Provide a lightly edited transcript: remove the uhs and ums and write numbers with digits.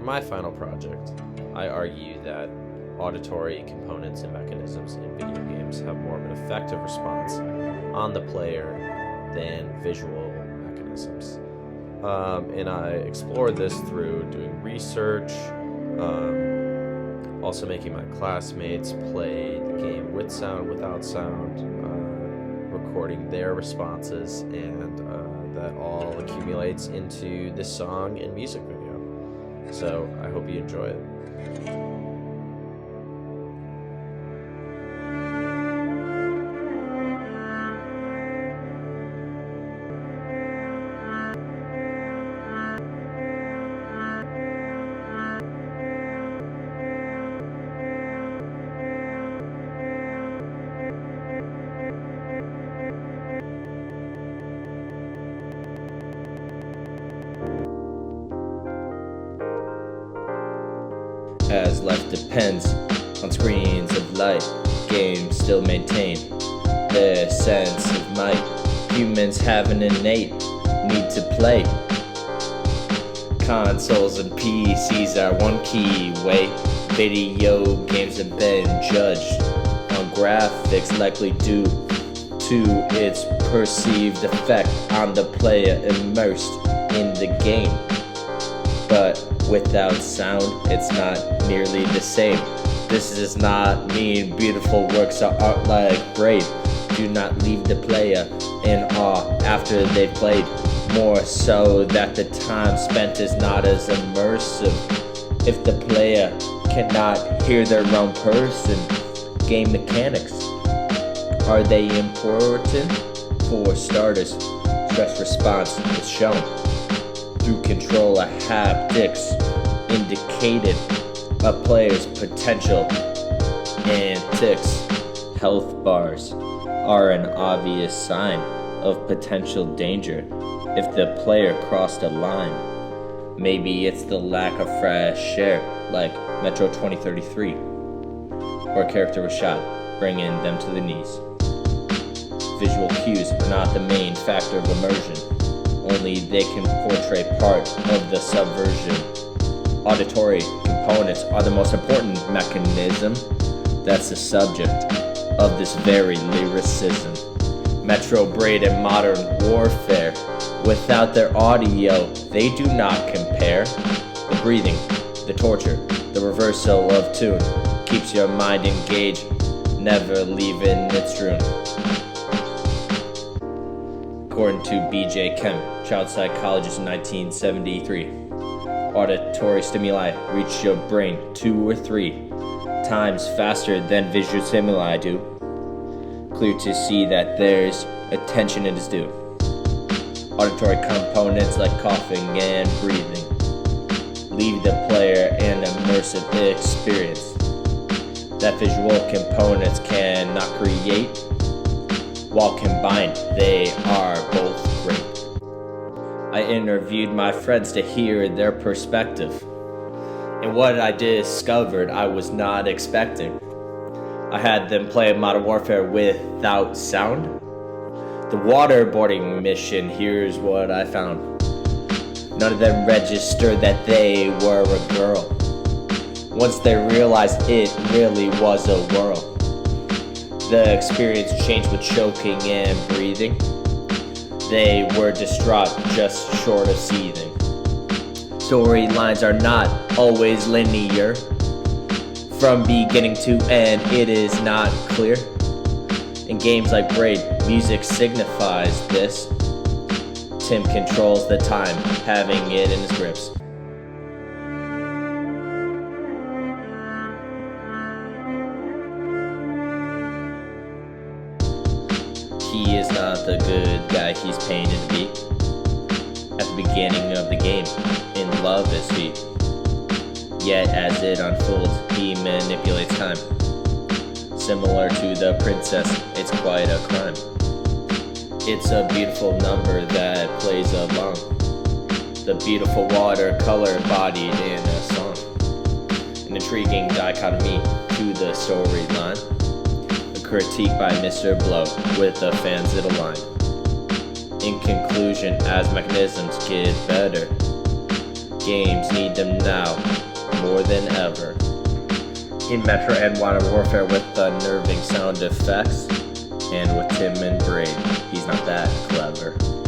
For my final project, I argue that auditory components and mechanisms in video games have more of an effective response on the player than visual mechanisms. And I explored this through doing research, also making my classmates play the game with sound, without sound, recording their responses, and that all accumulates into this song and music video. So I hope you enjoy it. As life depends on screens of light, games still maintain their sense of might. Humans have an innate need to play. Consoles and PCs are one key way. Video games have been judged on graphics, likely due to its perceived effect on the player immersed in the game. But without sound, it's not nearly the same. This does not mean beautiful works of art like Braid do not leave the player in awe after they've played. More so that the time spent is not as immersive. If the player cannot hear their own person, game mechanics, are they important? For starters, stress response is shown through controller haptics, indicated a player's potential. Antics, health bars, are an obvious sign of potential danger if the player crossed a line. Maybe it's the lack of fresh air, like Metro 2033, or a character was shot, bringing them to the knees. Visual cues are not the main factor of immersion. Only they can portray part of the subversion. Auditory components are the most important mechanism that's the subject of this very lyricism. Metro, Braid, and Modern Warfare, without their audio, they do not compare. The breathing, the torture, the reversal of tune keeps your mind engaged, never leaving its room. According to B.J. Kemp, child psychologist in 1973, auditory stimuli reach your brain 2 or 3 times faster than visual stimuli do. Clear to see that there's attention it is due. Auditory components like coughing and breathing leave the player an immersive experience that visual components cannot create. While combined, they are both great. I interviewed my friends to hear their perspective, and what I discovered I was not expecting. I had them play Modern Warfare without sound. The waterboarding mission, here's what I found. None of them registered that they were a girl. Once they realized it really was a whirl. The experience changed with choking and breathing. They were distraught, just short of seething. Storylines are not always linear. From beginning to end, it is not clear. In games like Braid, music signifies this. Tim controls the time, having it in his grips. He is not the good guy he's painted to be. At the beginning of the game, in love is he. Yet as it unfolds, he manipulates time. Similar to the princess, it's quite a crime. It's a beautiful number that plays along. The beautiful watercolor embodied in a song. An intriguing dichotomy to the storyline. Critique by Mr. Blow with the fans it aligned. In conclusion, as mechanisms get better, Games need them now, more than ever. In Metro and Modern Warfare with unnerving sound effects, and with Tim and Braid, he's not that clever.